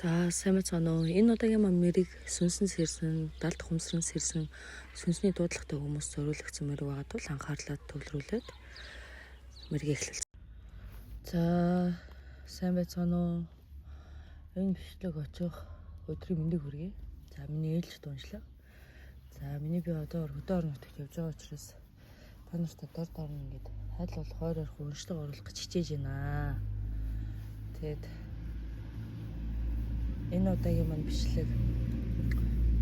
За сайн байна уу? Энэ удаагийн мамирыг сүнсэн сэрсэн, далд хумсран сэрсэн сүнсний дуудлагатай хүмүүс зориулагдсан мэрэг байгаа тул анхаарлаа төвлөрүүлээд мэргийг эхлүүлсэн. За сайн байна уу? Энэ бичлэг очих өдрийн мэндийг хүргэе. За миний ээлж дуншлаг. За миний би одоо хөдөө орон нутагт явж байгаа учраас та нартай дор ингээд хайл бол хойроор уншлаг оруулах гэж хичээж байна. Тэгэд энэ удаагийн мань бичлэг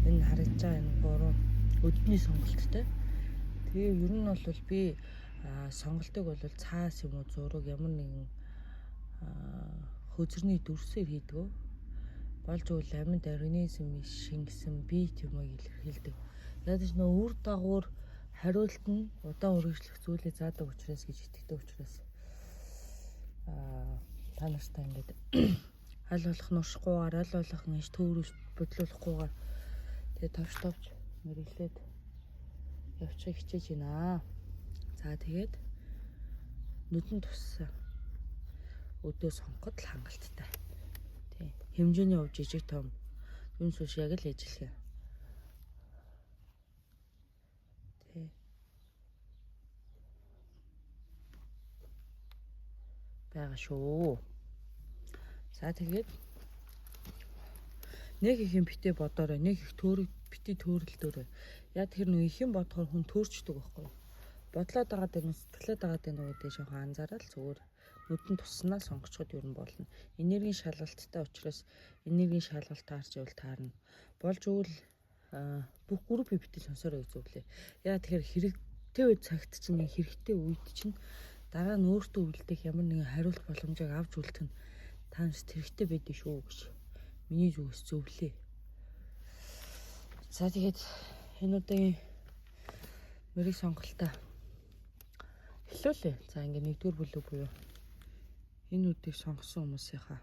энэ харагдж байгаа энэ гурван өдний сонголттой. Тэгээ ер нь бол би сонголтыг бол цаас юм уу зураг ямар нэгэн хөзөрний дүрсээр хийдэг. Болж үл амьд организм шингэсэн бие юмыг илэрхийлдэг. Яг ч нөө үр дагавар хариулт нь удаан үргэлжлэх зүйлээ заадаг учраас гэж итгэдэг учраас та нартай ингээд аль болох нуршихгүйгээр аль болох инж төөрөж бодлуулахгүйгээр тэгээ товч мэрэглээд явчих хичээж байна. За тэгээд нүдэн туссан өдөө сонгоход л хангалттай. Тий. Хэмжээний өв жижиг том юун сүш яг л ажиллах юм. Тий. Бага шүү. За тэгээд нэг их юм битээ бодоорой, нэг их битээ төөрөлдөөрэй. Яг тэр нэг их юм бодохоор хүн төөрчдөг байхгүй юу? Бодлоод байгаа дэр сэтгэлээд байгаа дэр гэдэг жоохон анзаараад зүгээр нүдэн тусснаа сонгочход юу болно. Энергийн шалгалттай учраас энергийн шалгалт таарч явал таарна. Болж үл бүх групп битээ сонсороо үзүүлээ. Яг тэгэхээр хэрэгтэй үед цагт чинь хэрэгтэй үед чинь дараа нь өөртөө үлдэх ямар нэгэн хариулт боломжийг авч үлдэх нь таанч хэрэгтэй байдгийг шүү гэж миний зүгээс зөвлөө. За тэгээд энэ удаагийн мэрийг сонголтоо эхлүүлээ. За ингээ нэгдүгээр бүлэг буюу энэ үдийг сонгосон хүмүүсийнхаа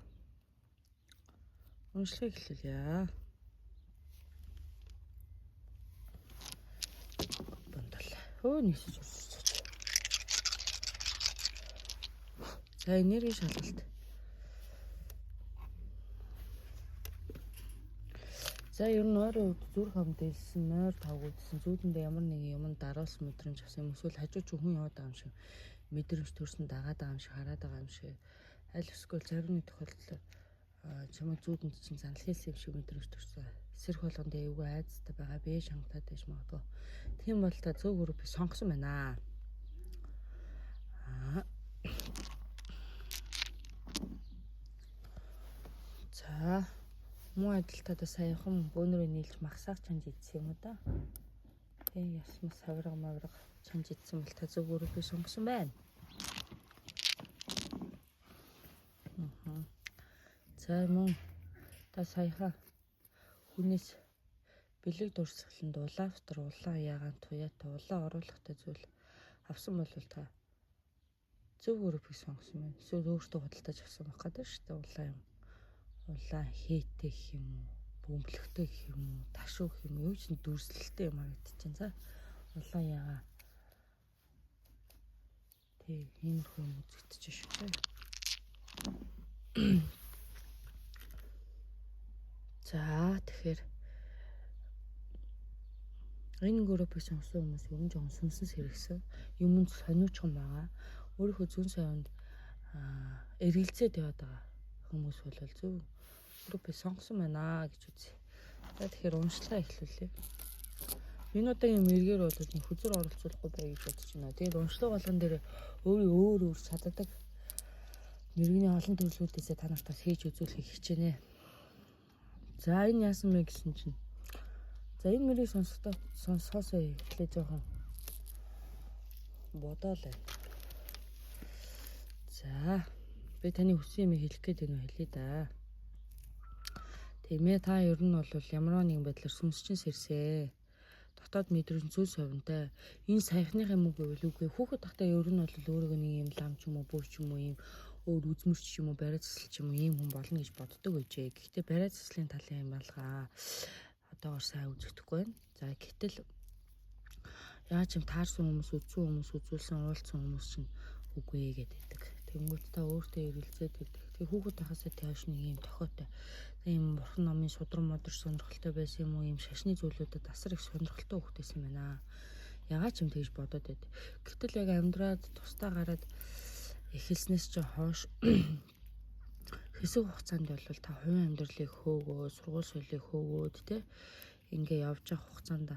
уншлагыг эхлүүлье. Бандал. Нисэж урсаж. За энерги шалгалт. За ер нь ойрын үед зүрх хамдэлсэн, нойр тавгуулсан, зүүдэндээ ямар нэгэн юм дараалсан мэдрэмж авсан юм эсвэл хажуу ч хүн яваад байгаа юм шиг мэдрэмж төрсөн дагаад байгаа юм шиг хараад байгаа юм шиг аль эсвэл зарим нэг тохиолдолд чамайг зүүдэнд чинь занал хийсэн юм шиг мэдрэмж төрсөн. Эсрэх болгонд эвгүй айцтай байгаа бэ шангатаад байж магадгүй. Тийм бол та зөв группийг сонгосон байна. За муу адилтаадаа саяхан бөөнөрөө нийлж махсаах чанж идсэн юм уу да. Тэгээ ясмас хавраг мавраг чанж идсэн бол та зөв группийг сонгосон байна. За мөн та саяхан хүнээс бэлэг дурсгаланд улаан дотор улаан ягаан туяатай улаан оруулахтай зүйл авсан бол та зөв группийг сонгосон байна. Эсвэл өөртөө худалдаж авсан байх гэдэг шүү дээ. Улаан хээтэй гэх юм уу, бөмбөлөгтэй гэх юм уу, ташуу гэх юм уу, юу ч дүрслэлтэй юм харагдчихээн. За улаан ягаа. Тэг иймэрхүү юм үзэгдэж шүү дээ. За тэгэхээр энэ группийг сонгосон хүмүүс юм жоохон сүнсэн сэргсэн, юмд сониучхан байгаа. Өөрийнхөө зүүн совинд эргэлзээд яваад байгаа хүмүүс бол зөв группийг сонгосон байна гэж үзье. За тэгэхээр уншлагаа эхлүүлье. Энэ удаагийн мэргээр бол хүзэр оролцуулахгүй бай гэж бодож байна. Тэгээд уншлага болгон дээр өөр чаддаг мэрэгний олон төрлүүдээсээ та нартаас хийж үзүүлэхийг хичээнэ. За энэ яасан бэ гэсэн чинь. За энэ мэрийг сонсохоосоо эхлээ жоохон бодоолаа. За би таны хүссэн юм хэлэх гээд байна уу хэлээ да. Тиймээ та ер нь бол ямар нэгэн байдлаар сүнсчин сэрсээ. Дотоод мэдрэмж зүүн совинтай. Энэ саяхных юм уу гэвэл үгүй. Хүүхэд тахтай ер нь бол өөрөөгөө нэг юм лам ч юм уу, бүр ч юм уу, ийм өөр үзмэрч ч юм уу, бариа цэцэл ч юм уу, ийм хүн болно гэж боддог байжээ. Гэхдээ бариа цэцлийн талын юм балгаа одоогоор сайн үзэгдэхгүй байна. За гэтэл яаж юм таарсан хүмүүс, үзүүлсэн, уулзсан хүмүүс чинь үгүй гэдэг. Тэнгүүд та өөртөө эргэлзээд байдаг. Тэгээ хүүхэд байхасаа тийш нэг юм тохиотой. Ийм бурхан номын судран модор сонирхолтой байсан юм уу? Ийм шашны зүйлүүдэд асар их сонирхолтой хүүхдээсэн байна. Ягаад ч юм тэгж бодоод байд. Гэтэл яг амьдраад тусдаа гараад эхэлснээс ч хойш хэсэг хугацаанд бол та хувийн амьдралыг хөөгөө, сургууль соёлыг хөөгөөд те ингээ явж явах хугацаанд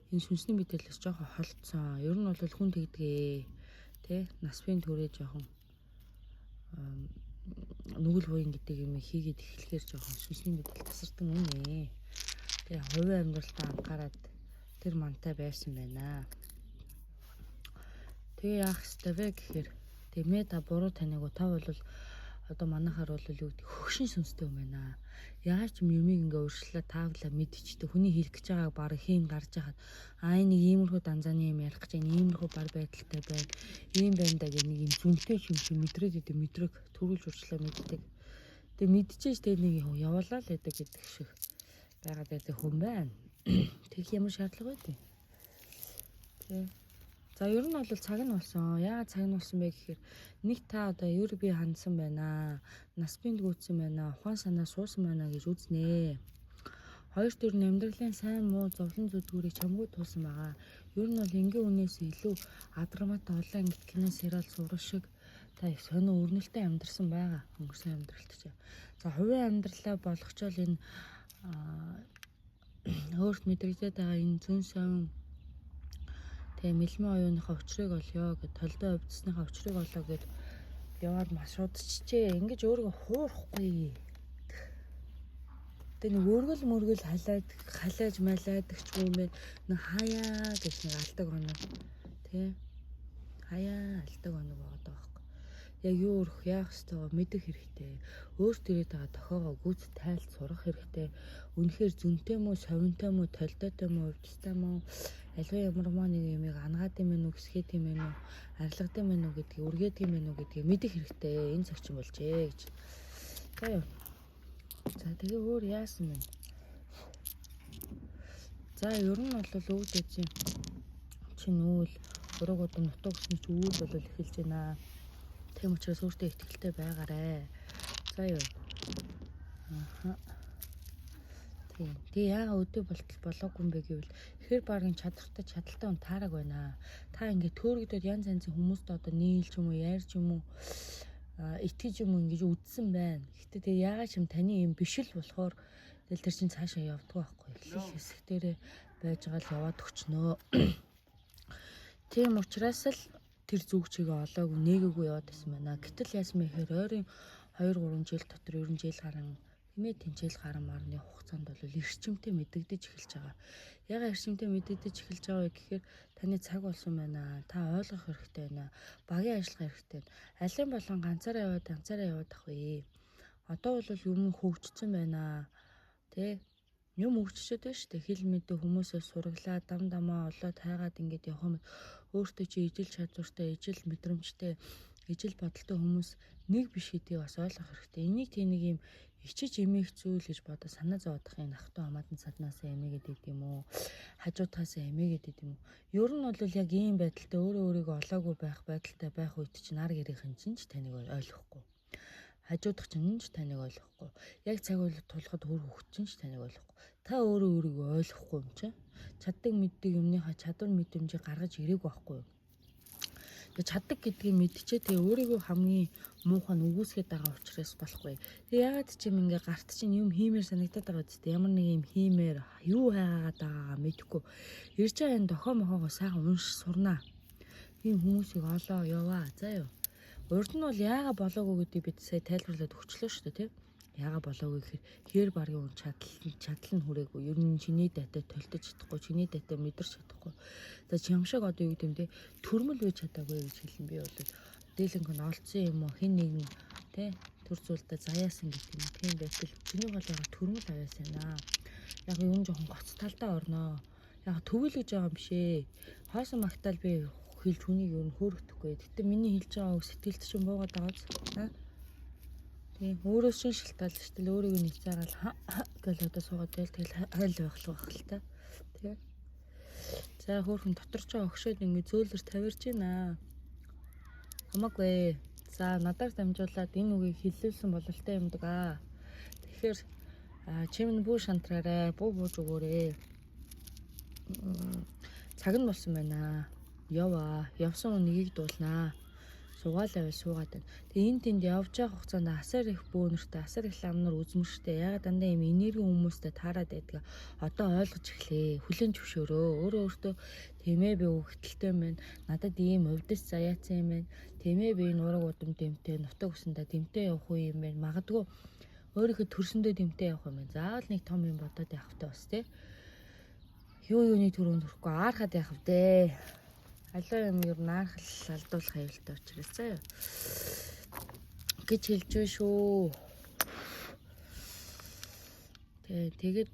энэ сүнсний мэдээлэлс жоохон холдсон. Ер нь бол хүн тэгдгээ те нас бие төрөө жоохон нүгэл буян гэдэг юм хийгээд эхлэхээр жоохон сүнсний мэдээлэл тасардаг үнэ. Тэгээ хувийн амьдралтаа анхаарад тэр мантай байсан байна. Тэгээ яах ёстой вэ гэхээр тэгээ та буруу таныг та бол одоо манайхаар бол юу гэдэг хөгшин сүнстэй юм байна. Яаж ч юмыг ингээ өөрчлөлөө таавлаа мэдчихдэг. Хүний хэлэх гэж байгааг баг хийн гарч яхад нэг иймэрхүү данзааны юм ярих гэж байна. Иймэрхүү бар байдалтай байна. Ийм байна да гэх нэг юм зүнтэй юм мэдрээд идэв мэдрэг төрүүлж урчлаа мэддэг. Тэгээ мэдчихэж тэгээ нэг явуулаа л байдаг гэдэг шиг байгаад байдаг хүн байна. Тэг ямар шаардлага байдیں۔ Тэг. За ер нь бол цаг нь болсон. Яагаад цаг нь болсон бэ гэхээр нэг та одоо ер би хандсан байна. Нас бинд гүйцсэн байна. Ухаан санаа суусан байна гэж үзнэ. Хоёрт ер нь амьдралын сайн муу зовлон зүдгүүрийг чамгүй туулсан байгаа. Ер нь бол энгийн үнээс илүү адраматай олон ангит кино сериал сурал шиг та их сонио өрнөлтөй амьдарсан байгаа. Өнгөрсөн амьдралт чинь. За хувийн амьдралаа болгочвол энэ өөрт мэдрэгдээд байгаа энэ зүүн сон тэгээ мэлмэн оюуныхаа учрыг олё гэд толдоо өвдсныхаа учрыг олоо гэд яваад маршрутчжээ. Ингэж өөрийгөө хуурахгүй. Тэгээ нэг өргөл мөргөл халааж малаадаг ч юм бэ. Нэг хаяа гэж нэг алдаг оноо. Тэ. Хаяа алдаг оноо байгаа даа. Яг юу өрөх яах ёстой мэдэх хэрэгтэй. Өөрт ирээд байгаа тохиогоо гүйц тайлт сурах хэрэгтэй. Үнэхээр зүнтэй мó, совинтой мó, толдойтой мó, өвчтэй мó, аливаа ямарваа нэг юмыг ангаад юм уу, гисгээд юм уу, арилгад юм уу гэдгийг, үргээд юм уу гэдгийг мэдэх хэрэгтэй. Энэ цагчин болжээ гэж. За. За тэгээ өөр яасан бэ? За ер нь бол өвдөж чинь үйл урагууд нутаг усны чи үйл бол эхэлж байна. Тийм учраас өөртөө ихтэй байгаарэ. За юу. Тийм. Тэгээ яага өдөө болтол болоогүй юм бэ гэвэл ихэр багын чадвартай чадaltaй хүн таараг байна. Та ингээд төөрөгдөд янз янзын хүмүүст одоо нийлж юм уу, ярьж юм уу, итгэж юм уу ингэж үдсэн байна. Гэтэ тэгээ яагаад ч юм таны юм биш л болохоор тэгэл тэр чинь цаашаа явдгаа байхгүй. Эхлэх хэсэг дээрээ байж байгаа л яваад өчнөө. Тийм учраас л тэр зүг чигээ олоогүй нээгээгүй яваад байсан байна. Гэтэл яасан бэ гэхээр ойрын 2-3 жил дотор ер нь жил гарan хэмээ тэнцэл гарan марны хугацаанд бол эрчимтэй мэдэгдэж эхэлж байгаа. Ягаад эрчимтэй мэдэгдэж эхэлж байгаа вэ гэхээр таны цаг болсон байна. Та ойлгох хэрэгтэй байна. Багийн ажиллагаа хэрэгтэй байна. Алин болон ганцаараа яваад ах вэ. Одоо бол юм хөгжсөн байна. Тэ юм хөгжчихэд байна шүү дээ. Хэл мэдээ хүмүүсээс сураглаа, дам дамаа олоод хайгаад ингэж явах юм. Өөртөө чи ижил чадвартай, ижил мэдрэмжтэй, ижил бодолтой хүмүүс нэг биш гэдгийг бас ойлгох хэрэгтэй. Энийг тийм нэг юм ичиж эмээх зүйл гэж бодож санаа зовоодох энэ ахтуу хамаатан саднаасаа эмээгээд идэв юм уу? Хажуудгаасаа эмээгээд идэв юм уу? Ер нь бол яг ийм байдалтай өөрийгөө олоогүй байх байдалтай байх үед чинь нар гэрийнхэн чинь ч таныг ойлгохгүй. Хажуудах чинь ч таныг ойлгохгүй. Яг цаг үйл тулахад өөр хөвгт чинь ч таныг ойлгохгүй. Та өөрийгөө ойлгохгүй юм чинь чаддаг мэддэг юмныхаа чадвар мэдрэмжийг гаргаж ирээгүй байхгүй юу? Тэгээ чаддаг гэдгийг мэдчихээ тэгээ өөрийгөө хамгийн муухай нь үгүйсгээд байгаа учраас болохгүй. Тэгээ ягаад ч юм ингээ гарт чинь юм хиймээр санагдаад байгаа зү ямар нэг юм хиймээр юу хайгаад байгаагаа мэдэхгүй. Ирж байгаа энэ дохоо мохоогоо сайхан унш сурнаа. Тийм хүмүүсийг олоо яваа. За юу. Урд нь бол яага болоогүй гэдгийг бид сая тайлбарлаад өгчлөө шүү дээ, тийм. Яага болоогүй гэхээр хэр баргийн хүн чадал нь хүрээгүй. Ер нь чиний дайтай толдож чадахгүй, чиний дайтай мэдэрч чадахгүй. За чамшиг одоо юу гэдэм те төрмөл үеж чадаагүй гэж хэлэн би бол дээлэнх нь олцсон юм уу хин нэгэн те төр зүйлдэ заяасан гэдэг юм. Тийм байтал чиний бол яга төрмөл аваасан аа. Яг юм жоохон гоц талдаа орноо. Яг төвөл гэж байгаа юм бишээ. Хоосон магтаал би хэлж хүнийг ер нь хөөрөхдөггүй. Гэтэ миний хэлж байгаа үг сэтгэлд чинь буугаад байгаа зү. Тийм өөрөөс шин шилтаал шүү дээ. Өөрийг нь нэцээгээл гэл одоо суугаад тэгэл хайл байх л та. Тийм. За хөөрхөн дотор ч огшоод ингэ зөөлөр тавирж байна. Хамаагүй. За надаар дамжуулаад энэ үгийг хэллүүлсэн бололтой юмдаг аа. Тэгэхээр чимэн бүү шантраарай, бууж өгөөрэй. Цаг нь болсон байна. Яваа. Явсан үнийг дуулнаа. Суугаалаа байл суугаад байна. Тэгээ энэ тэнд явж байгаа хугацаанд асар их бөөнөртэй, асар их ламнар үзмэрштэй. Ягаад дандаа юм энерги хүмүүстэй таарад байдаг. Одоо ойлгож эхлэе. Хүлэн зөвшөөрөө. Өөрөө өөртөө тэмээ би өгтөлтэй юм байна. Надад ийм өвдөс заяацсан юм байна. Тэмээ би нураг удам дэмтэй, нутаг усандаа дэмтэй явах уу юм байна. Магадгүй өөрийнхөө төрсөндөө дэмтэй явах юм байна. Заавал нэг том юм бодоод явахтай бас тий. Юуны төрөнд хүрэхгүй аархад явах вэ? Алуу юм ер нь аархал алдуулах аюултай учраас заяа. Гэж хэлж байна шүү. Тэгээд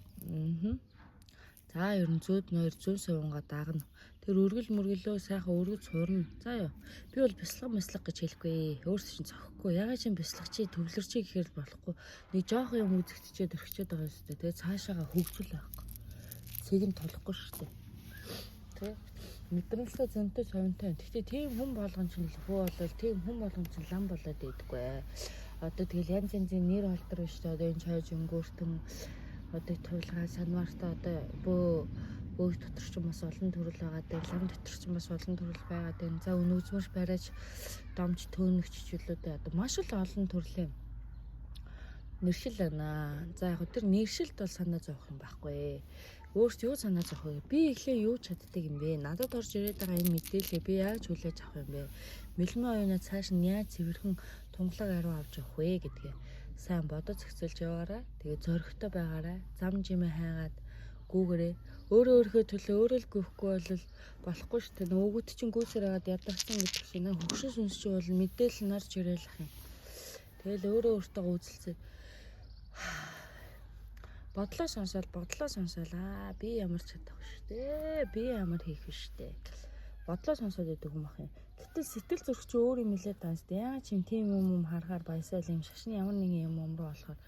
за ер нь зүүд нойр зүүн сувнгаа дагна. Тэр өргөл мөргөлөө сайхан өргөж сурна. Заяа. Би бол бяцлаг гэж хэлэхгүй. Өөрсдөө чинь зохихгүй. Ягаад чи бяцлаг чи төвлөр чи гэхээр болохгүй. Нэг жоох юм үзэгччээд өрхчээд байгаа юм шүү дээ. Тэгээд цаашаага хөгжүүл байхгүй. Цэг нь толохгүй шүү дээ. Тэ мэдрэмжлээ зөнтэй совинтой. Гэхдээ тийм хүн болгон чинь хөө болол тийм хүн болгон чинь лам болоод идэггүй. Одоо тэгэл янз янзын нэр холдор биш үү? Одоо энэ чойж өнгөөртөн одоо туулгаа санвартай одоо бөөг дотор ч бас олон төрөл байгаа. Тэгээ лам дотор ч бас олон төрөл байгаа. Тэгээ за өнөөзмөрш бариач домч төөнөгч чөлөөдөө одоо маш л олон төрлийн нэршил байна. За яг тэр нэршилд бол санаа зовох юм байхгүй. Өөрт юу санаа зовох вэ? Би эхлээ юу чаддаг юм бэ? Надад орж ирээд байгаа энэ мэдээллийг би яаж хүлээж авах юм бэ? Мэлмээ оюунаа цааш нь яаж цэвэрхэн тунгалаг аруу авч явах вэ гэдгээ сайн бодож зохицуулж яваарай. Тэгээ зоригтой байгаарай. Зам жимээ хайгаад гүүгээрээ өөрийнхөө төлөө өөрөө л гүйхгүй болохгүй шүү дээ. Нөгөөд чинь гүйсээр хагаад ядарсан гэдэг чинь хөгшин сүнс чинь бол мэдээлэл нарж ирээх юм. Тэгэл өөртөө үзэлцээд бодлоо сонсоод би ямар чадах вэ штэ. Би ямар хийх вэ штэ. Бодлоо сонсоод идэг юм ах юм. Гэтэл сэтгэл зүрх чи өөр юм хэлээд таанс. Яа чи тийм юм харахаар баясаал юм шашны ямар нэгэн юм руу болохоор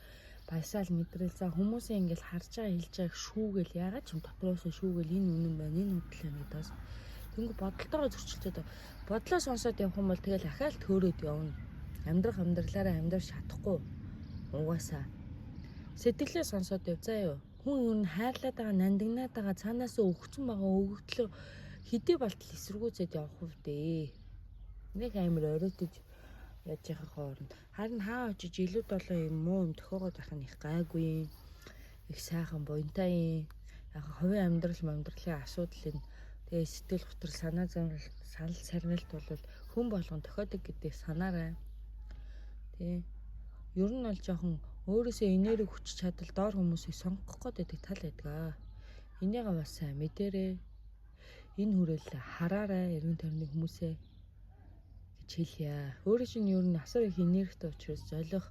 баясаал мэдрэл за хүмүүсээ ингээл харж байгаа хэлж байгааг шүүгээл яагаад ч юм дотроосоо шүүгээл энэ үнэн байна энэ үдэл байна гэдээс тэнгүү бодолтойгоо зөрчилдөд бодлоо сонсоод явах юм бол тэгэл ахаал төөрөөд явна. Амьдралаараа амьдрах чадахгүй угаасаа сэтгэлээ сонсоод яв заа юу. Хүн юу хайрлаад байгаа нандинаад байгаа цаанаас өгцөн байгаа өгөгдлөө хэдий балтал эсэргүүцээд явах үедээ нэг амар оройтож яаж яхах хооронд харин хаа очиж илүү долоо юм уу юм төхөөгөө байх нь их гайгүй их сайхан буянтай яг хувийн амьдралын асуудлын тэгээ сэтгэл готрол санаа санал сарнилт бол хүн болгон тохиодог гэдэг санаарай. Тэ ер нь бол жоохон өөрөөсөө энерги хүч чадал доор хүмүүсийг сонгох гэдэг тал байдаг. Энийг бас сайн мэдэрээ. Энэ хүрээлээ хараарай эргэн тойрны хүмүүсээ гэж хэлье. Өөрөө чинь ер нь асар их энергитэй учраас золих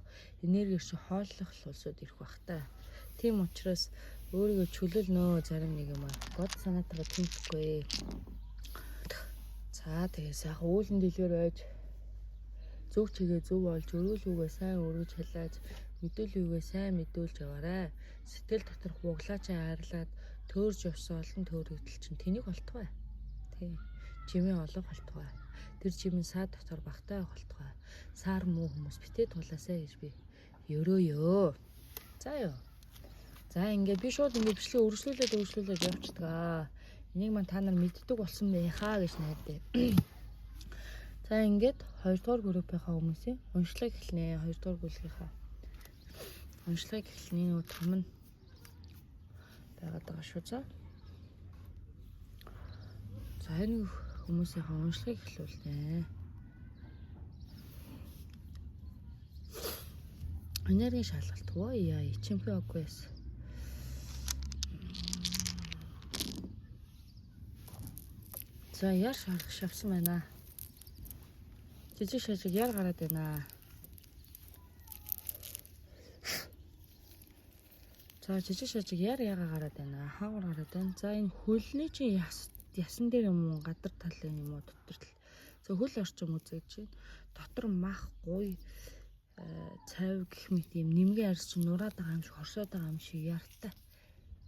энерги шиг хооллох улсууд ирэх бах та. Тийм учраас өөрийгөө чөлөөлнө зарим нэг юм бод санаатайгаа тэмдэхгүй. За тэгээ сайхан үүлэн дэлгэр байж зөв чигээ зөв болж өргөл үгээ сайн өргөж халааж мэдээлэл үгээ сайн мэдүүлж яваарай. Сэтгэл дотор хуглаачаа хайрлаад төөрж явсан олон төөрөгдөл чинь тэнийг болтугай. Тий. Жимээ олох болтугай. Тэр жимэн саа дотор багтаа болтугай. Саар муу хүмүүс битээ тулаасаа гэж би ерөөё. За ёо. За ингээд би шууд ингээд бичлэгээ өргөжлүүлээд явчихдаг. Энийг маань та нар мэддэг болсон байхаа гэж найдаа. За ингээд 2 дугаар группийнхаа хүмүүсийн уншлагыг эхэлнэ. 2 дугаар бүлгийнхаа уншлагыг эхэлний нөгөө том нь байгаад байгаа шүү за. За энэ хүмүүсийнхаа уншлагыг эхлүүлнэ. Энерги шалгалт уу яа ичимхээ оггүйс. За яар шавсан байна. Жижиг шажиг яар гараад байна. За жижиг шажиг яага гараад байна. Хаагур гараад байна. За энэ хөлний чинь ясан дээр юм уу гадар талын юм уу дотор тал. За хөл орчим үзэж чинь дотор мах гуй цайв гэх мэт юм нэмгээ арьс чинь нураад байгаа юм шиг хорсоод байгаа юм шиг яртай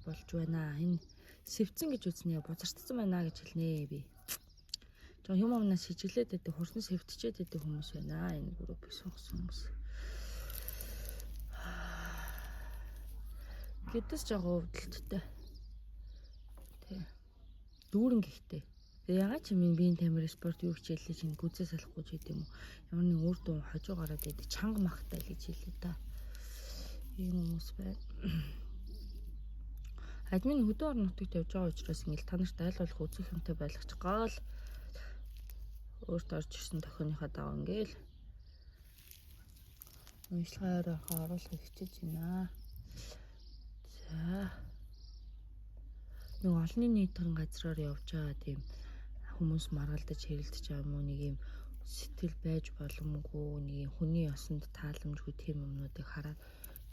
болж байна. Энэ сэвцэн гэж үзнэ бузартсан байна гэж хэлнэ би. жоо юм амнаас шижиглээд байдаг хурдан сэвтчихэд байдаг хүмүүс байна. Энэ группийг сонгосон хүмүүс. Гэдэс жоо өвдөлттэй. Тэ. Дүүрэн гихтэй. Ягаад ч минь биеийн тамир спорт юу хичээлээ чинь гүзээ салахгүй ч гэдэм үү. Ямар нэг өөр дуу хожуу гараад идэг чанга махтай л гэж хэлээ та. Ийм хүмүүс байна. Админ хөдөө орон нутагт явж байгаа учраас ингээл та нарт айл болох үзэх юмтай байлгач гал өөрт орж ирсэн тохионыхоо дагав ингээл уншлагаараа оруулах хичээж байна. За. Нэг олонний нийтийн газраар явж байгаа тийм хүмүүс маргалдаж хэрэлдэж байгаа юм уу нэг юм сэтгэл байж боломгүй нэг юм хүний ёсонд тааламжгүй тийм юмнуудыг хараад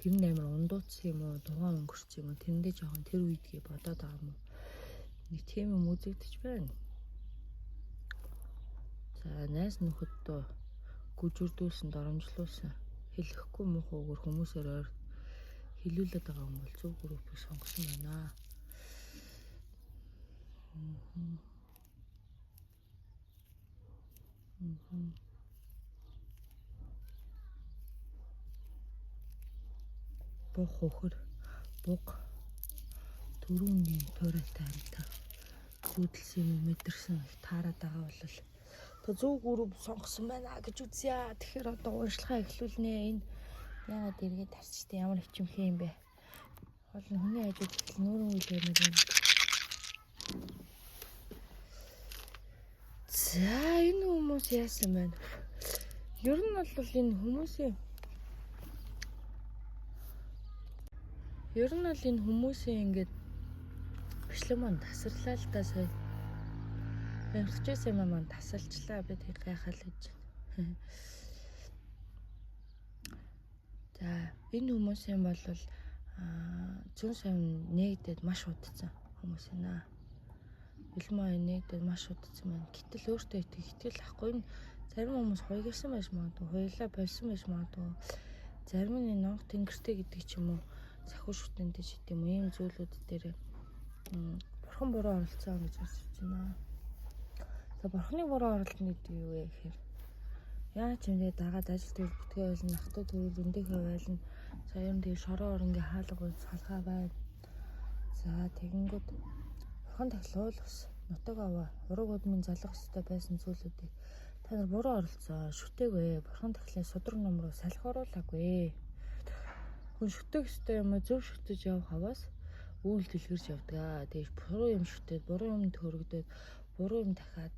тэр нь амар ундууцсан юм уу дугаан өнгөрсөн юм уу тэрэндээ жоохон тэр үедгээ бодоод байгаа юм уу нэг тийм юм үзэгдэж байна. За найс нөхөдөө гүжирдүүлсэн доромжлуулсан хэлэхгүй муухайгээр хүмүүсээр ойр хэлүүлээд байгаа юм бол зөв группийг сонгосон байна. Буг хөхөр буг дөрөвний туурайтай амтаа гүйдэлсэн юм мэдэрсэн таарад байгаа бол та зөв групп сонгосон байна гэж үзье. Тэгэхээр одоо уншлагаа эхлүүлнэ. Энэ яагаад эргээд тарчтай ямар хичмэх юм бэ? Бол хүний хажууд ихэл нүүрэн үйлээр нэг юм. За энэ хүмүүс яасан байна? Ер нь бол энэ хүмүүсийн ингээд бичлэг маань тасарлаа л да сая. Ямарчээсээ маань тасалчлаа би тэг гайхал гэж. За энэ хүмүүсийн бол зүүн савн нэгдээд маш удацсан хүмүүс байна. Билмаа нэгдээд маш удацсан байна. Гэтэл өөртөө итгэл ахгүй нь зарим хүмүүс хуйгирсан байж магадгүй, хуйлаа болсон байж магадгүй. Зарим нь нонх тэнгэртэй гэдэг ч юм уу сахиу шүтэнтэй ч гэдэг юм ийм зүйлүүд дээр бурхан буруу оролцсон гэж үзэж байна. За бурханы буруу оролцсон гэдэг юу вэ гэхээр яа ч юм дэ дагаад ажил төр бүтгээ байлна, ахтуу төрөл өндөхөө байлна. За ер нь тэгээ шороо оронгийн хаалга салгаа байна. За тэгэнгүүт бурхан тахлуул бас нутаг аваа ураг удмын залах ёстой байсан зүйлүүдийг та нар буруу оролцсон. Шүтээгүй. Бурхан тахлын судраг ном руу салхи оруулаагүй. Хүн шүтэх ёстой юм зөв шүтэж явах хаваас үйл дэлгэрж явдаг. Тэгээд буруу юм шүтээд, буруу юм төрөгдөд, буруу юм дахиад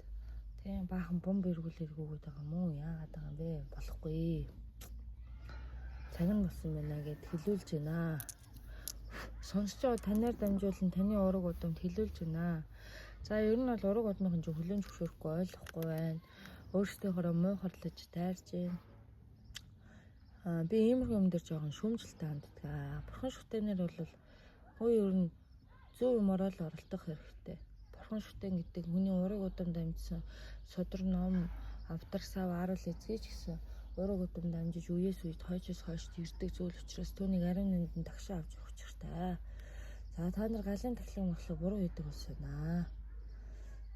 тийм баахан бомб эргүүлээд өгөөд байгаа юм уу? Яагаад байгаа юм бэ? Болохгүй. Цаг нь болсон байна гэд хэлүүлж байна. Сонсож байгаа танаар дамжуулан таны ураг удамд хэлүүлж байна. За ер нь бол ураг удмын чинь хүлэн зөвшөөрөхгүй ойлгохгүй байна. Өөрсдийнхөө муу хорлож дайрж байна. Би иймэрхүү юм дээр жоохон шүүмжлэлтэй ханддаг. Бурхан шүтэнээр бол хөө ер нь зөв юмороо л оролдох хэрэгтэй. Бурхан шүтэн гэдэг хүний ураг удамд дамжсан судар ном, авдар сав, арал эзгэж гэсэн ураг удамд дамжиж үеэс үед хойчоос хойш ирдэг зүйл учраас түүнийг ариун нэмдэн тагшаа авч явах хэрэгтэй. За та нар галын тахлын махлаг буруу хийдэг ус байна.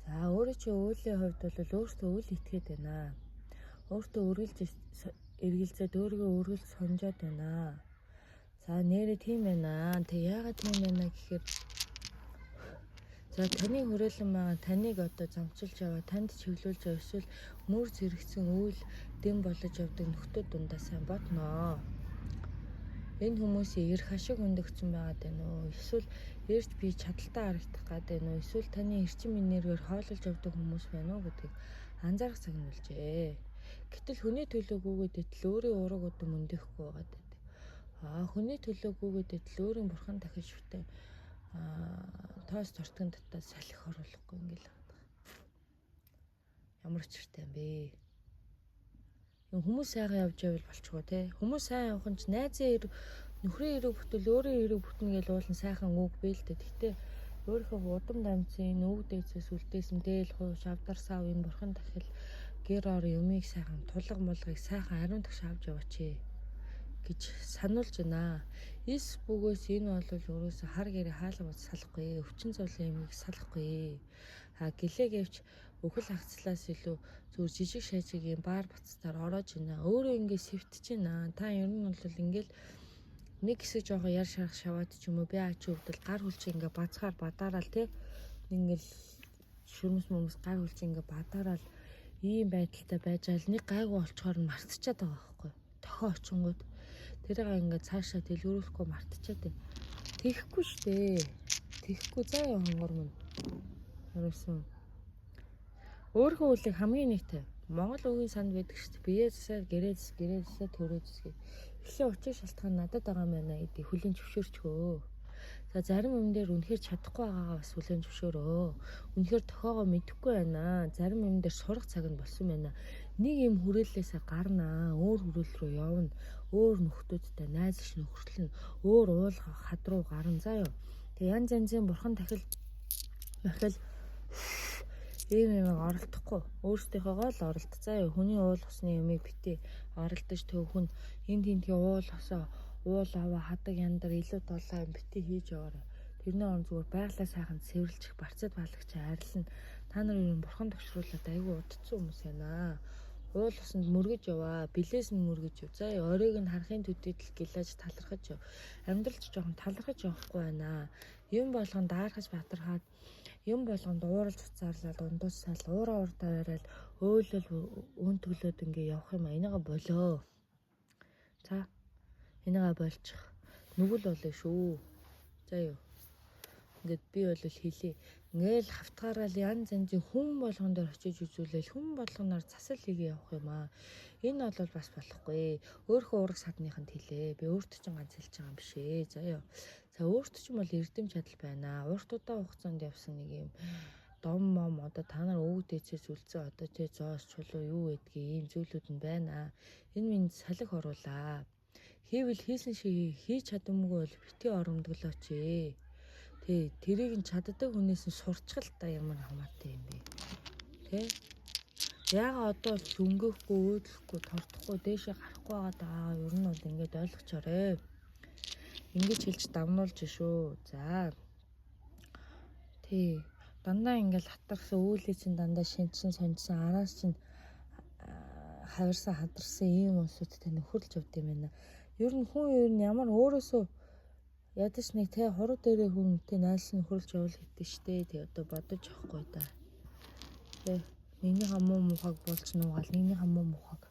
За өөрөө чи өөлийн хувьд бол өөртөө үл итгээд байна. Өөртөө эргэлзээд өөрийгөө өргөл сонжоод байна. За нэрээ тийм байна. Тэг яагаад тийм байна гэхээр за таны хүрээлэн байгаа таныг одоо замчилж аваа танд чиглүүлж байгаа эсвэл мөр зэрэгцэн үйл дэм болж явдаг нөхдүүд дундаа сайн бодноо. Энэ хүмүүсийн эрх ашиг өндөгцөн байгаад байна уу? Эсвэл эрж би чадaltaа харагдах гад байна уу? Эсвэл таны эрчим энергээр хоололж явдаг хүмүүс байна уу гэдгийг анзаарах цаг нь болжээ. Гэтэл хүний төлөө гүгээд итэл өөрийн ураг удам өндөхгүй байгаад байдаг. Хүний төлөө гүгээд итэл өөрийн бурхан дахиж шүтээ тоос тортгон дотор салхи оруулахгүй ингээл байгаа. Ямар учиртай юм бэ? Хүмүүс сайхан явж байвал болчихгоо те. Хүмүүс сайн явах нь ч найзын нөхрийн эрэг бүтэл өөрийн эрэг бүтнэ гэж уулан сайхан үг бэ л дээ. Гэхдээ өөрийнхөө удам дамжсан энэ үг дээсээс үлдээсэн дээл хууш авдар сав энэ бурхан дахил гэр ор юмыг сайхан тулга мулгыг сайхан ариун тагш авч яваач гэж сануулж байна. Эс бүгөөс энэ бол ерөөсө хар гэрээ хаалга бод салахгүй, өвчин зовлон юмыг салахгүй. Гэлээ гэвч Өхөл хагцлаас илүү зүгээр жижиг шажигийн баар буцтаар ороод байна. Өөрөө ингэ сэвтэж байна. Та ер нь бол ингээл нэг хэсэг жоохон яр шарах шаваад ч юм уу би аач хөвдөл гар хүлч ингээ бацгаар бадаараал те ингээл шүмс мөмс гар хүлч ингээ бадаараал ийм байдалтай байж байгаа нэг гайгүй олцохоор нь мартчихад байгаа байхгүй. Тохио очингууд тэрийг ингээ цаашаа дэлгэрүүлэхгүй мартчихад байна. Тэхгүй штэ. Тэхгүй заа хонгор минь. Ерөөсөн. Өөрөө үлийг хамгийн нэгтэй. Монгол үгийн санд байдаг штэ. Биеэсээ гэрээсээ төрөөсгөө. Эхлээ учир шалтгаан надад байгаа мэн гэдэг хүлийн зөвшөөрчгөө. За зарим юм дээр үнэхээр чадахгүй байгаагаа бас хүлийн зөвшөөрөө. Үнэхээр тохиогоо мэдэхгүй байна. Зарим юм дээр сурах цаг нь болсон байна. Нэг юм хүрээллээсээ гарнаа. Өөр хүрээлэл рүү явна. Өөр нөхдүүдтэй найзлж нөхөрлөн өөр уул хад руу гарна заа юу. Тэг янз янзын бурхан дахил ийм оролдохгүй. Өөрсдийнхөөгөө л оролд заа юу. Хүний уул усны юмыг битээ оролдож төвхөн энд тентгийн уул усаа уул аваа хадаг яндар илүү долоо юм битээ хийж яваарай. Тэрний он зүгээр байглаа сайхан цэвэрлжих барцад балагч арилна. Та нар юу бурхан төвшруулаад айгүй удцсан хүмүүс байна. Уул усанд мөргөж яваа, билээс нь мөргөж яв. За оройг нь харахын төдийдл гэлэж талархаж яв. Амьдралч жоохон талархаж явахгүй байна. Юм болгонд даарахж батархаад юм болгонд ууралж уцаарлаад ундуусаал уураа урдаа барайл өөлөл өн төглөөд ингээ явах юм энийг болоо. За энийг болчих. Нүгэл болоо шүү. За юу. Ингээд би бол хэлээ. Ингээл хавтгаараа янз янзын хүн болгон дээр очиж үзүүлээл хүн болгоноор засал хийгээ явах юм аа. Энэ бол бас болохгүй. Өөрөө ураг садныханд хэлээ. Би өөртөө ч ганц хэлж байгаа юм биш ээ. За юу. За өөртөө ч юм бол эрдэм чадал байна. Урт удаа хугацаанд явсан нэг юм дом мом одоо та нар өвгдээчээс үлдсэн одоо тэ зоос чулуу юу гэдгийг ийм зүйлүүд нь байна. Энэ минь салхи оруулаа. Хийвэл хийсэн шиг хийж чадамгүй бол бити оромдглооч ээ. Тэ тэрийг нь чаддаг хүнээс нь сурчгал та ямар хамаатай юм бэ. Тэ яага одоо л өнгөхгүй өөдлөхгүй тортохгүй дээшээ гарахгүй байгаа даа. Ер нь бол ингэж ойлгочоорой. Ингэж хэлж давнуулж шүү. За. Тий. Дандаа ингээл хатарсан үүлээ чинь дандаа шинчин сонжсан араас чинь хавирсан хадарсан ийм усуудтай нөхөрлж явд юм байна. Ер нь хүн ямар өөрөөсөө ядаж нэг тэ хуруу дээрээ хүнтэй найс нөхөрлж явал хэдэж штэ. Тэг одоо бодож явахгүй да. Тэг миний хамуу мухаг болж нуугаал миний хамуу мухаг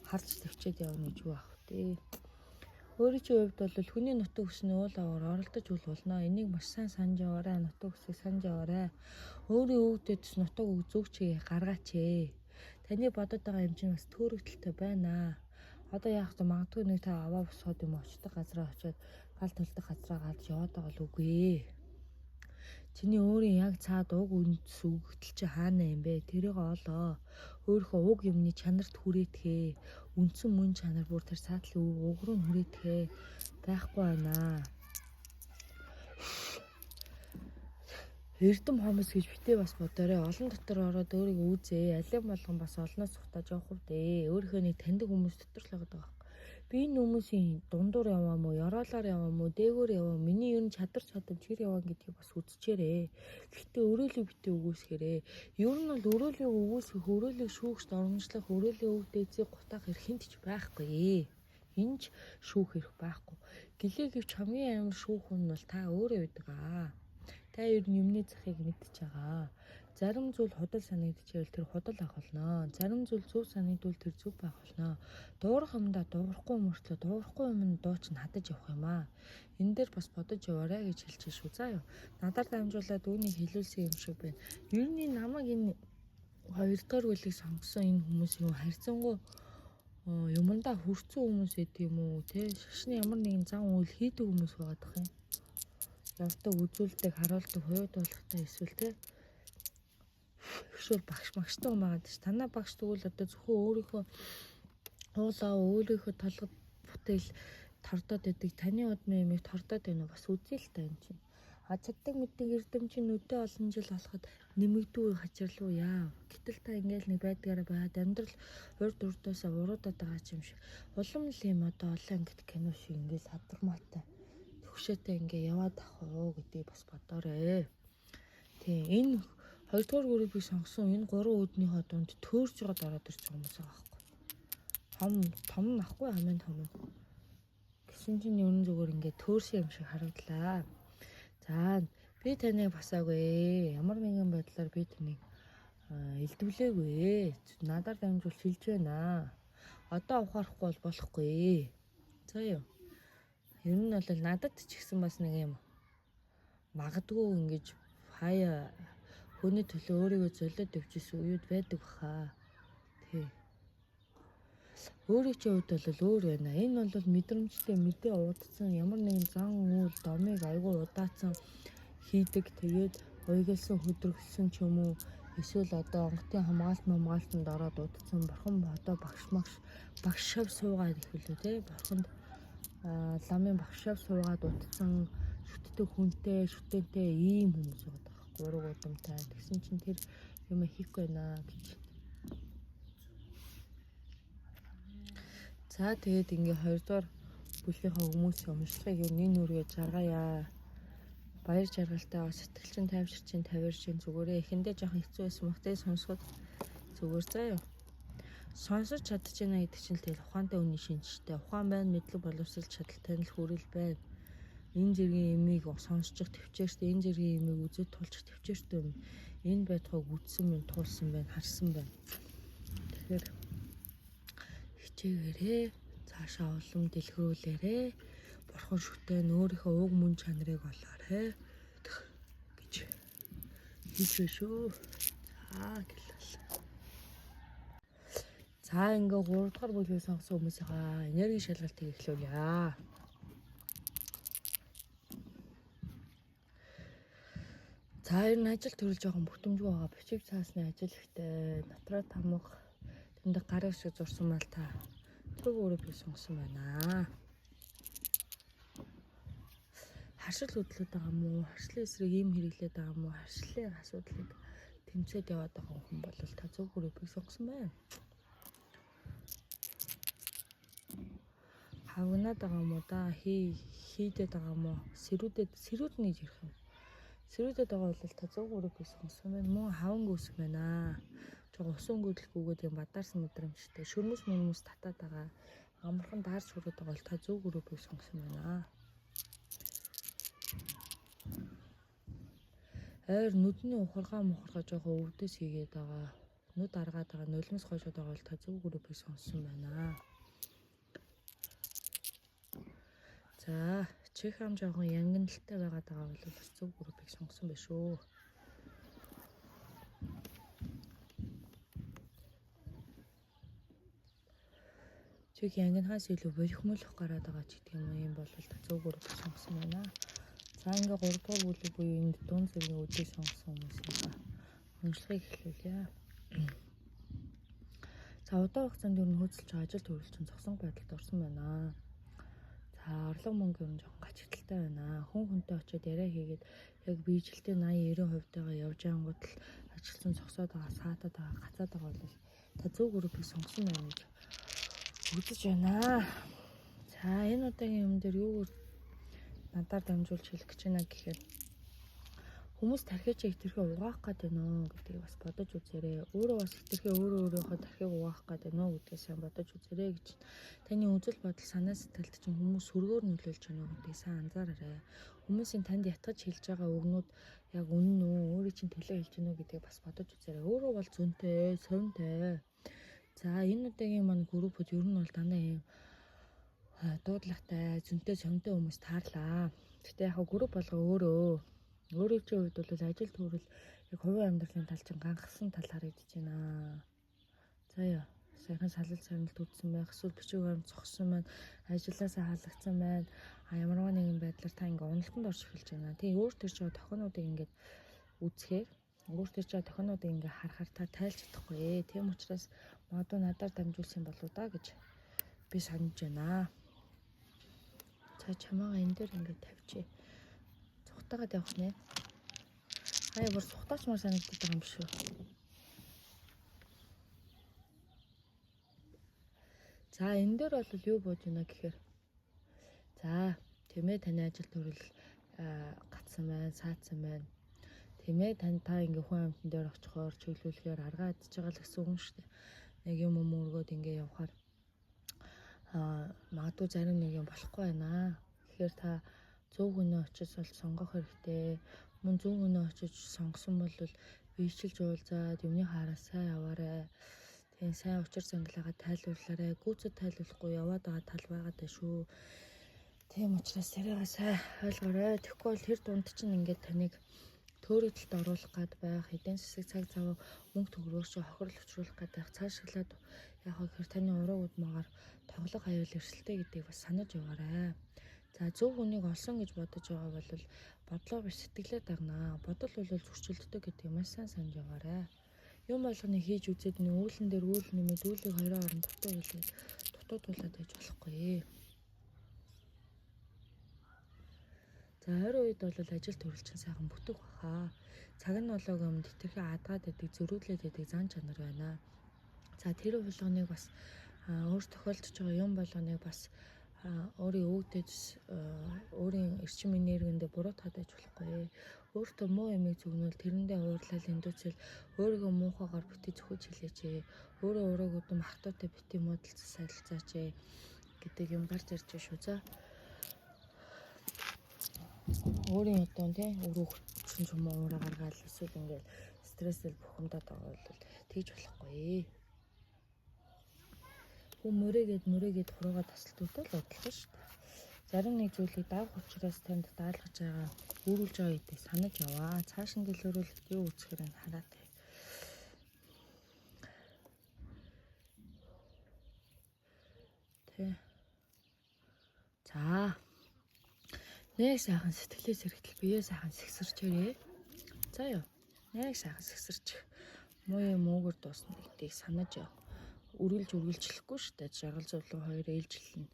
харж төвчээд явна гэж юу ах вэ? Өөрийн чинь хувьд бол хүний нутаг өснө уул аваар оролдож үл болно. Энийг маш сайн санаж яваарай. Нутаг өсгийг санаж яваарай. Өөрийн өвгдөд нутаг өг зүгчийг гаргаач ээ. Таны бодод байгаа юм чинь бас төөрөгдөлтэй байна. Одоо яах вэ? Магадгүй нэг та аваа босгоод юм очдог газараа очиод гал толдог газараа галж яваад байгаа л үгүй. Чиний өөрийн яг цаад уг үндэс өгөгдөл чи хаана юм бэ? Тэрийг олоо. Өөрийнхөө уг юмны чанарт хүрээтгэе. Үндсэн мөн чанар бүр тэр цаатлын уг руу хүрээтгэе. Байхгүй байна. Эрдэм хомс гэж битээ бас бодоорой. Олон дотор ороод өөрийгөө үзээ. Алин болгон бас олноос цухтаж явах үвдээ. Өөрийнхөө нэг таньдаг хүмүүс дотор л байгаа даа. Би энэ хүмүүсийн дундуур яваа мó, ёроолоор яваа мó, дээгүүр яваа, миний ер нь чадвар чадамж хэр яваа гэдгийг бас үзчихээрээ. Гэхдээ өрөөлийг битээ өгөөсгээрээ. Ер нь бол өрөөлийг өгөөсгөх, өрөөлийг шүүгч дормжлох, өрөөлийн өг дээзийг гутаах эрхэнт ч байхгүй. Энд шүүх эрх байхгүй. Гэлээ гэвч хамгийн амар шүүх нь бол та өөрөө байдаг аа. Та ер нь юмны захыг мэдчихэж байгаа. Зарим зүйл худал санагдчихвэл тэр худал ах болно. Зарим зүйл зөв санагдвал тэр зөв байх болно. Дуурах юмдаа дуурахгүй мөртлөө дуурахгүй юм нь дуу чинь хадаж явах юм аа. Энэ дээр бас бодож яваарай гэж хэлж шүү. За юу. Надаар дамжуулаад үүнийг хэлүүлсэн юм шиг байна. Ер нь намайг энэ 2 дугаар бүлийг сонгосон энэ хүмүүс юу харьцангуй юмдаа хүрцэн хүмүүс гэдэг юм уу те шашны ямар нэгэн зан үйл хийдэг хүмүүс байгаад байгаа юм. Явдаг үзүүлдэг харуулдаг хуйдуулахтай эсвэл те эсвэл багш магштай юм байгаа гэж танаа багш тэгвэл одоо зөвхөн өөрийнхөө уулаа өөрийнхөө толгод бүтээл тордоод байдаг таны удмын юмыг тордоод байна бас үзье л та юм чинь чаддаг мэддэг эрдэм чинь өдөө олон жил болоход нэмэгдүү хачирлуу яа гэтэл та ингээл нэг байдгаараа байгаад амьдрал урд урдаасаа уруудаад байгаа юм шиг улам л юм одоо олон ангит кино шиг ингээл садармаатай төвшөөтэй ингээ яваад ах уу гэдгийг бас бодоорой. Тий энэ 2 дугаар группийг сонгосон энэ 3 өднийхөө дунд төөрж байгаа дараад ирж байгаа хүмүүс байгаа байхгүй. Том нь ахгүй хамгийн том нь. Гэсэн чинь ерөн зүгээр ингээд төөрсөн юм шиг харагдлаа. За би таныг басаагүй. Ямар нэгэн байдлаар би таныг илдвлээгүй. Надаар дамжуулж хэлж байна. Одоо ухаарахгүй бол болохгүй. За юу. Ер нь бол надад ч ихсэн бас нэг юм магадгүй ингэж хаяа хүний төлөө өөрийгөө золиод өвчсөн үед байдаг баха. Тий. Өөрийн чинь хувьд бол өөр байна. Энэ бол мэдрэмжтэй мэдээ удацсан ямар нэгэн зан үйл домыг айгүй удаацсан хийдэг. Тэгээд уйгалсан хөдөлгөлсөн ч юм уу эсвэл одоо онготын хамгаалтанд ороод удацсан бурхан одоо багш шав суугаад ихвэлээ тий. Бурханд ламын багш шав суугаад удацсан шүтдэг хүнтэй шүтэнтэй ийм хүмүүс байгаа. 3 удамтай. Тэгсэн чинь тэр юм хийхгүй байна гэж. За тэгээд ингээ 2 дугаар бүлгийнхаа хүмүүсийн өмчлөгийг нэг нүргээ жаргаяа. Баяр жаргалтай сэтгэлчин тайвширчин тавирчин зүгээрээ эхэндээ жоохон хэцүү байсан мөхтэй сонсоход зүгээр заяа. Сонсож чадчихна гэдэг чинь тэгэл ухаантай хүний шинжтэй. Ухаан байна, мэдлэг боловсрол чадал танил хүрэл байна. Энэ зэргийн эмийг сонсчих төвчээртэй, энэ зэргийн эмийг үзэж тулчих төвчээртэй юм. Энэ байтугайг үзсэн байна, туулсан байна, харсан байна. Тэгэхээр хичээгээрээ цаашаа улам дэлгэрүүлээрээ бурхан шүтэн өөрийнхөө уг мөн чанарыг олоорой гэж хэлсэн шүү. За ингээ 3 дугаар бүлгийг сонгосон хүмүүсийнхаа энерги шалгалтыг эхлүүлье. За ер нь ажил төрөл жоохон бүтэмжгүй байгаа. Бичиг цаасны ажил ихтэй. Дотроо тамга тэнд гар шиг зурсан мал та төв өөрөөр сонгосон байна. Харшил хөдлөд байгаа мó, харшлын эсрэг ийм хэрэглээд байгаа мó, харшлын асуудлыг тэмцээд яваад байгаа хүн бол та зөв группийг сонгосон байна. Хавнаад байгаа мó да, хийдэд байгаа мó, сэрүүд нэг ирэх юм. Сэрүүдэд байгаа бол та зөв группийг сонгосон байна. Мөн хаван гүйс байна. Жог усан гүйдэлгүйгээд юм бадарсан мэдрэмжтэй. Шүрмэс татаад байгаа. Амархан даарч хүрээд байгаа бол та зөв группийг сонгосон байна. Ойр нүдний ухаргаа жоохон өвдөс хийгээд байгаа. Нүд аргаад байгаа, нулимс хойшоод байгаа бол та зөв группийг сонгосон байна. За, чих хам жоохон янгиналтай байгаад байгаа бол бас зөв группийг сонгосон байх шүү. Чих янгинахаас илүү борхимолох гараад байгаа ч гэдэг юм бол та зөв группийг сонгосон байна. За ингээ 3 дугаар бүлэг буюу энд дунд зэргийн өдөө сонгосон хүмүүсийнхаа өншлөгийг эхлүүлье. За удаан хугацаанд ер нь хөөцөлж ажил төрөлчин зогсон байдалд орсон байна. За орлого мөнгө юм жоохон гачигдaltaй байна. Хүн хүнтэй очиод яриа хийгээд яг биежилтийн 80-90% тагаа явж ангууд л ажилтсан зогсоод байгаа, саатаад байгаа, гацаад байгаа бол та зөв группийг сонгосон байна гэж үзэж байна. За энэ удаагийн юм дээр юу надаар дамжуулж хэлэх гэж байна гэхээр хүмүүс тархич ихтерхээ угаах гэдэг нөө гэдгийг бас бодож үзээрэй. Өөрөө бас ихтерхээ өөрийнхөө тархийг угаах гэдэг нөө гэдгийг сайн бодож үзээрэй гэж. Таны үзэл бодол санаа сэтгэлд чинь хүмүүс сөргөөр нөлөөлж байна гэдгийг сайн анзаараарай. Хүмүүсийн танд ятгаж хэлж байгаа үгнүүд яг үнэн үү, өөрийн чинь төлөө хэлж гэнэ үү гэдгийг бас бодож үзээрэй. Өөрөө бол зөнтэй, совинтай. За энэ удаагийн маань группуд ер нь бол дандаа юм дуудлагатай, зөнтэй, совинтой хүмүүс таарлаа. Гэтэ яг групп болго өөрийн чинь хувьд бол ажил төрөл яг хувийн амьдралын тал чинь ганхсан тал харагдаж байна. За яа, сайхан салал сарналт үтсэн байх, эсвэл бичиг баримт зогссон байна, ажилласаа халагдсан байна. Ямарваа нэгэн байдлаар та ингээ уналтанд орж эхэлж байна. Тэгээ өөр төрж байгаа тохиолнуудыг ингээд үзэхээр өөр төрж байгаа тохиолнуудыг ингээ харахаар та тайлж чадахгүй. Тийм учраас магадгүй надаар дамжуулсан болоо да гэж би санаж байна. За чамаага энэ дээр ингээ тавьчих. Цухтагаад явах нэ. Хаяа бүр цухтаачмаар санагддаг юм биш үү? За энэ дээр бол юу бууж байна гэхээр за тийм ээ таны ажил төрөл гацсан байна, саадсан байна. Тийм ээ та ингээ хүн амьтан дээр очихоор чиглүүлэхээр аргаа адж байгаа л гэсэн үг шүү дээ. Нэг юм өргөөд ингээ явхаар магадгүй зарим нэг юм болохгүй байна. Тэгэхээр та 100 хүнээ очиж сонгох хэрэгтэй. Мөн 100 хүнээ очиж сонгосон бол биечилж уулзаад юмны хараа сайн яваарай. Тийм сайн учир сангалаагаа тайлбарлаарай. Гүйцэд тайлбарлахгүй яваад байгаа тал байгаа даа шүү. Тийм учраас тэрийг сайн ойлгоорой. Тэгэхгүй бол тэр дунд чинь ингээд таныг төөрөлтөд оруулах гад байх, эдийн засаг цаг цав мөнгө төгрөгөөр чи хохирол учруулах гад байх, цаашглаад яг хэр таны ураг удмаагаар тоглох аюул эрсэлтэй гэдгийг бас санаж яваарай. За зөв хүнийг олсон гэж бодож байгаа бол бодлоо биш сэтгэлээ дагнаа. Бодол бол зөрчилддөг гэдгийг маш сайн санаж яваарай. Юм болгоныг хийж үзээд үүлэн дээр үйл нэмээд үүлийг хоёроо орон дутуулаад байж болохгүй. За ойрын үед бол ажил төрөлчин сайхан бүтэх баха. Цаг нь болоог өмнө тэтэрхий адгаад байдаг, зөрүүлээд байдаг зан чанар байна. За тэр болгоныг бас өөр тохиолдож байгаа юм болгоныг бас өөрийн өвдөж өөрийн эрчим энергиндээ буруутгаад байж болохгүй. Өөртөө муу юмыг зүгнүүл тэрэндээ уурлал эндүүцэл өөрийгөө муухайгаар бити зөвхөж хэлээч. Өөрөө ураг өдөм хатуутай бити муудалцаж сайлцаач гэдэг юм гарч ирж байна шүү. За өөрийн одоо тийм өрөөх чинь ч юм уу ураа гаргаал эсвэл ингээл стрессэл бухимдаад байгаа бол тэгж болохгүй. Хүн мөрөөгээд хуруугаа тасалдуултал бодлого шүү дээ. Зарим нэг зүйлийг даах учраас танд даалгаж байгаа үүрүүлж байгаа гэдгийг санаж яваа. Цааш нь дэлгэрүүлэх юу үүсгэр нь хараатай. Тэ. За. Нэг сайхан сэтгэлээ сэргтэл бие сайхан сэгсэрчээрээ. За ёо. Нэг сайхан сэгсэрч. Муу юм уугар дуусна гэдгийг санаж яв. Үргэлжлэхгүй шүү дээ. Жаргал зовлон хоёр ээлжлэн.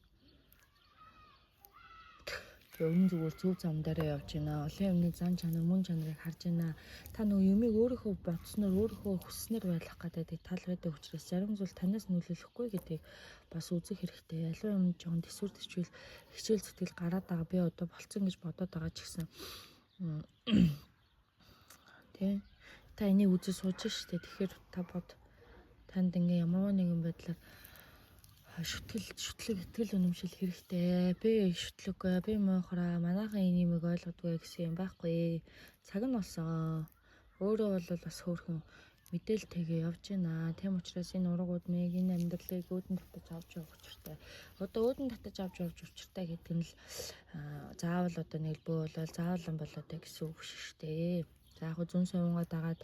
Өмнө зүгээр зөв зам дээр явж байна. Олон юмны зан чанар, мөн чанарыг харж байна. Та нөгөө юмыг өөрийнхөө бодсноор, өөрийнхөө хүсснээр байлгах гэдэг тал байдаг учраас зарим зүйл танаас нөлөөлөхгүй гэдгийг бас үзэх хэрэгтэй. Аливаа юм жоон төсвөр төчвөл хичээл зүтгэл гараад байгаа. Би одоо болцсон гэж бодоод байгаа ч гэсэн тий. Та энийг үзэж сууж штэ. Тэгэхээр та бод танд ингээ ямар нэгэн байдлаар шүтлэг итгэл үнэмшил хэрэгтэй. Би шүтлэггүй, би муухраа, манайхан энийг ойлгодгүй гэсэн юм байхгүй. Цаг нь болсон. Өөрөө бол бас хөөрхөн мэдээлэлтэйгээ явж байна. Тийм учраас энэ урагуудмыг, энэ амьдралыг өөдөн татаж авч явах учиртай. Одоо өөдөн татаж авч явж учиртай гэдэг нь л заавал одоо нэг бөө болол заавал болоод гэсэн үг шүү дээ. За яг зүүн совингаа дагаад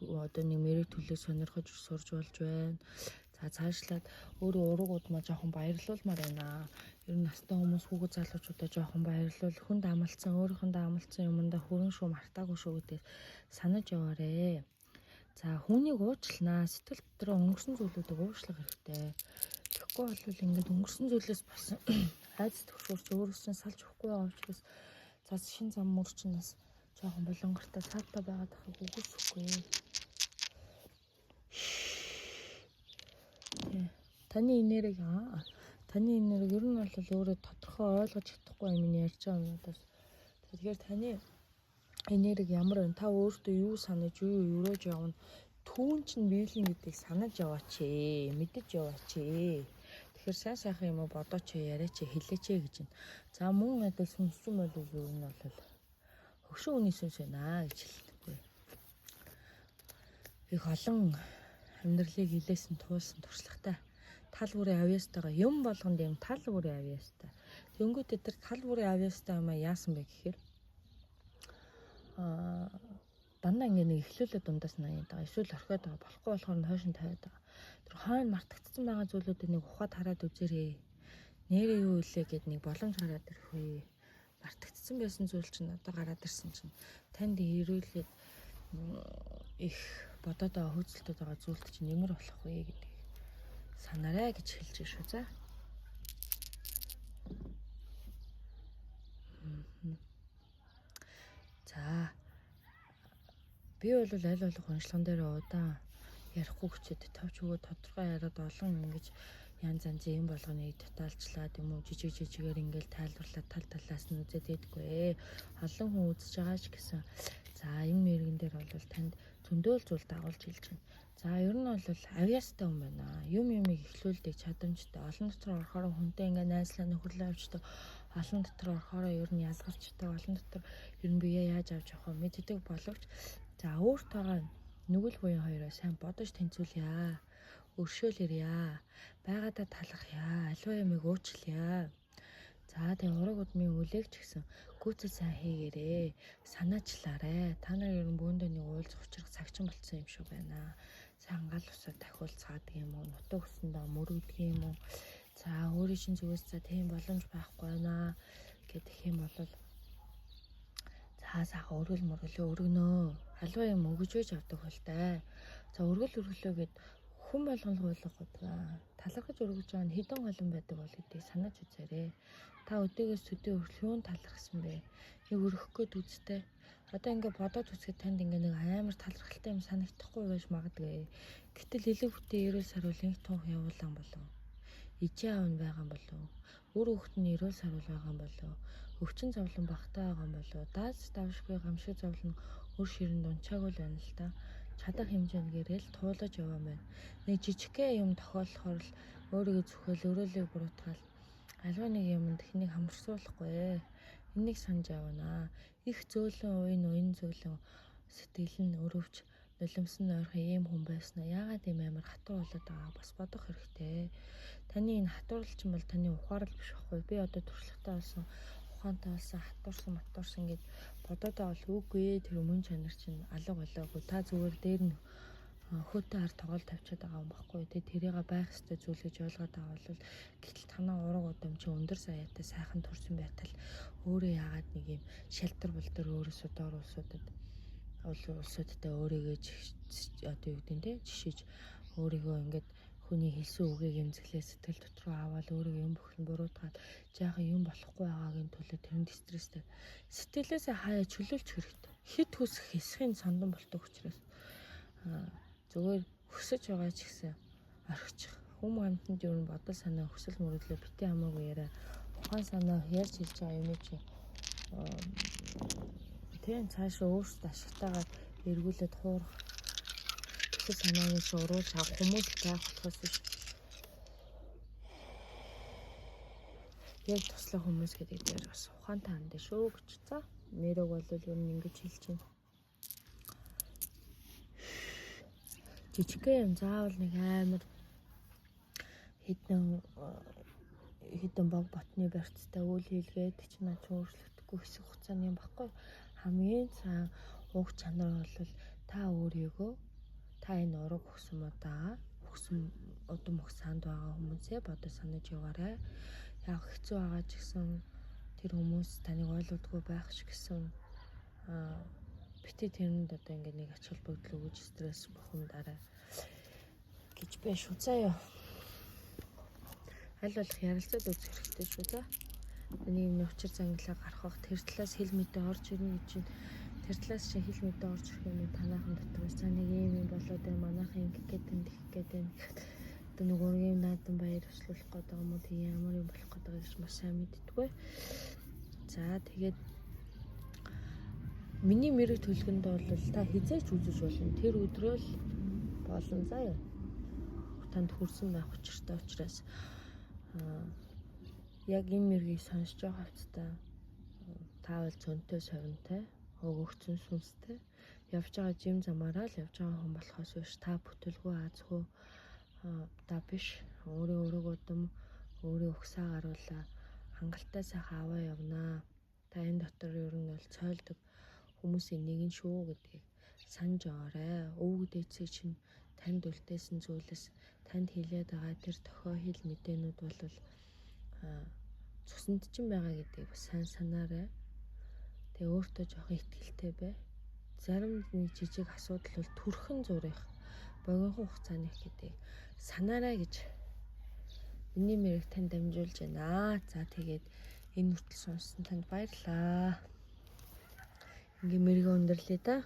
одоо нэг мэрэг төлөв сонирхож сурж болж байна. За цаашлаад өөрөө урагууд маа жоохон баярлуулмаар байна. Ер нь настай хүмүүс хүүхэд залуучуудаа жоохон баярлуул. Хүнд амлцсан, өөрийнхөндөө амлцсан юмдаа хүрэн шүү мартаагүй шүү гэдэг санаж яваарэ. За хүнийг уучлнаа. Сэтгэл дотроо өнгөрсөн зүйлүүдийг уушлах хэрэгтэй. Тэгэхгүй бол ингээд өнгөрсөн зүйлээс болсон айц төвшөрч өөрөөсөө салж өгөхгүй байгаа учраас цаас шин зам мөрчнөөс жоохон болонгортой цаатаа байгаад ахыг үгүйсэхгүй. Таны энерги ер нь бол өөрөө тодорхой ойлгож чадахгүй юм ярьж байгаа юмудаас. Тэгэхээр таны энерги ямар вэ? Та өөртөө юу санаж, юу өрөөж явна? Түүн чинь биелэн гэдгийг санаж яваач ээ. Мэдэж яваач ээ. Тэгэхээр сайн сайхан юм бодооч яриач хэлээч гэж байна. За мөн адил сүнсчин бол юу нь бол хөгшин хүний сүнс байна гэж хэлдэг. Их олон амьдралыг хилээсэн туулсан туршлагатай. Тал бүрийн авьяастайгаа юм болгонд юм тал бүрийн авьяастай. Тэнгүүд тэр тал бүрийн авьяастай юм яасан бэ гэхээр дандаа ингээ нэг эхлүүлээд дундаас наяад байгаа. Эсвэл орхиод байгаа. Болохгүй болохоор нь хойш нь тавиад байгаа. Тэр хойно мартагдсан байгаа зүйлүүдийг нэг ухаад хараад үзээрэй. Нэрээ юу илээ гэд нэг боломж гараад ирэх үе. Мартагдсан байсан зүйл чинь одоо гараад ирсэн чинь танд ирүүлээд их бодоод байгаа хөөцөлтөд байгаа зүйлд чинь нэмэр болох вэ гэдэг санаарай гэж хэлж шүү. За. За. Би бол аль болох уншлаган дээр удаан ярихгүй хүчтэй тавьж өгөө тодорхой яриад олон ингэж янз янзын юм болгоныг детальчлаад юм уу жижигээр ингээл тайлбарлаад тал талаас нь үзээд байдаггүй. Олон хүн үзэж байгаа ч гэсэн. За энэ мэрэгэн дээр бол танд зөндөө зүйл дагуулж хэлж байна. За ер нь бол авьяастай хүн байна. Юмыг эхлүүлдэг чадамжтай. Олон дотор орохоор хүнтэй ингээ найзлаа нөхөрлөө авчдаг. Олон дотор орохоор ер нь ялгарчдаг. Олон дотор ер нь биеэ яаж авч явах вэ мэддэг боловч за өөртөөгөө нүгэл буян хоёроо сайн бодож тэнцвүүлье. Өршөөлөөрье. Байгаадаа талахъя. Аливаа юмыг уучлъя. За тэгээ ураг удмын үлээгч гэсэн гүйцэл сайн хийгээрээ. Санаачлаарэ. Та нар ер нь бөөндөө нэг уулзах учрах цагчин болцсон юм шиг байна. Сайн гал усаа дахиулцгаадаг юм уу? Нутаг өсөндөө мөрөгдөг юм уу? За өөрийн шин зүгээс за тийм боломж байхгүй байна гэдэг юм бол за саха өргөл мөргөлөө өргөнөө. Аливаа юм өгж байж авдаг хөлтэй. За өргөл гэд хүн болгон хуулах гэдэг. Талархаж өргөж байгаа нь хэдэн голон байдаг бол гэдгийг санаж үзээрэй. Та өдөөгөөс төдөө хүртэл юун талархсан бэ? Нэг өргөх гээд үзтээ. Одоо ингээд бодоод үзэхэд танд ингээд нэг амар талархалтай юм санагдахгүй байж магадгүй. Гэтэл элэг бүтээ эрүүл сарвал инх тунх явуулан болов. Ижээ аав нь байгаа болов. Үр хөвгт нь эрүүл сарвал байгаа болов. Өвчин зовлон багтаа байгаа болов. Дааз давшгүй гамшиг зовлон өр ширэн дунчаагүй л байна л та. Чадах хэмжээнээрээ л туулаж яваа байна. Нэг жижигхэн юм тохиолохоор л өөрийгөө зүхэл өрөөлөг буруутгаал аливаа нэг юмд эхнийг хамарсуулахгүй. Энийг санаж явна. Их зөөлөн уян зөөлөн сэтгэл нь өрөвч нулимсан ойрхон ийм хүн байснаа яагаад ийм амар хатуу болоод байгаа бас бодох хэрэгтэй. Таны энэ хатууралч юм бол таны ухаарал биш байхгүй. Би одоо туршлагатай болсон, ухаантай болсон, хатуурсан гэд бодоод байгаа л үгүй. Тэр мөн чанар чинь алга болоогүй. Та зүгээр дээр нь хөөтэй хар тоглол тавьчихад байгаа юм баггүй. Тэгээ тэрийг байх ёстой зүйл гэж ойлгоод байгаа бол гэтэл танаа ураг удам чи өндөр саяатай сайхан турсан байтал өөрөө яагаад нэг юм шалтар бултар өөрөөсөө доор улсуудтай өөрийгөө одоо юу гэдэг нь жишээж өөрийгөө ингээд хүний хэлсэн үгийг эмзэглээ сэтгэл дотроо аваад өөрийгөө юм бүхэн буруутгаад жаахан юм болохгүй байгаагийн төлөө тэрэнд стресстэй сэтгэлээсээ хаяа чөлөөлч хэрэгтэй. Хит хүсэх хэсгийн сондан болдог учраас зүгээр хөсөж байгаа ч гэсэн орхичих. Хүм амтнд ер нь бодол санаа хүсэл мөрөдлөө битээ хамаагүй яриа. Ухаан санаа ярьж хэлж байгаа юм чи тийм цаашаа өөрсдөө ашигтайгаар эргүүлээд хуурах хүсэл санааны уруулж авах хүмүүс байх болохоос биш. Яг туслах хүмүүс гэдэг дээр бас ухаантай хандаа шүү гэж. За нэрэг бол ер нь ингэж хэлж байна. Жижигхэн юм заавал нэг амар хэдэн баг ботны барьцтай үйл хийлгээд чинь над өөрчлөгдөхгүй хэсэг хугацааны юм баггүй. Хамгийн цаан уг чанар бол та өөрийгөө та энэ ураг өгсөн удам санд байгаа хүмүүсээ бодож санаж яваарай. Яг хэцүү байгаа ч гэсэн тэр хүмүүс таныг ойлгодгүй байх ч гэсэн бити тэрэнд одоо ингээд нэг ач холбогдол өгж стресс бухимдаарай гэж байна шүү. Заяа. Аль болох ярилцаад үзэх хэрэгтэй шүү. За. Энийг нөхчөр зангилаа гаргах тэр талаас хэл мэдээ орж ирнэ гэж байна. Тэр талаас чи хэл мэдээ орж ирэх юм танаахан дотроос за нэг юм болоод байна. Манайхан ингэх гээд байна. Одоо нэг ургийн наадан баяр хөслөх гэдэг юм уу тийм ямар юм болох гэдэг гэж маш сайн мэддэггүй. За тэгээд миний мэрэг төлгөнд бол та хизээч үзэж болно. Тэр өдрөө л болно заяа. Танд хүрсэн байх учиртай учраас яг энэ мэргийг сонсож байгаа хэвчээ таавал зөнтэй совинтай өгөгцөн сүнстэй явж байгаа жим замаараа л явж байгаа хүн болохоос биш та бүтэлгүй азгүй та биш өөрийн удам өөрийн угсаа гаруулаа хангалттай сайхан аваа явнаа. Та энэ дотор ер нь бол цойлдог хүмүүсийн нэг нь шүү гэдгийг санаж байгаарай. Өвөг дээдсээ чинь танд үлдээсэн зүйлээс танд хэлээд байгаа тэр тохио хэл мэдээнүүд бол цуснд чинь байгаа гэдгийг бас сайн санаарай. Тэгээ өөртөө жоохон ихтгэлтэй бай. Зарим нэг жижиг асуудал бол төрхөн зурих богино хугацааны гэдгийг санаарай гэж миний мэрэг танд дамжуулж байна. За тэгээд энэ хүртэл сонссон танд баярлалаа. Ингээ мэрэг өндөрлөө да.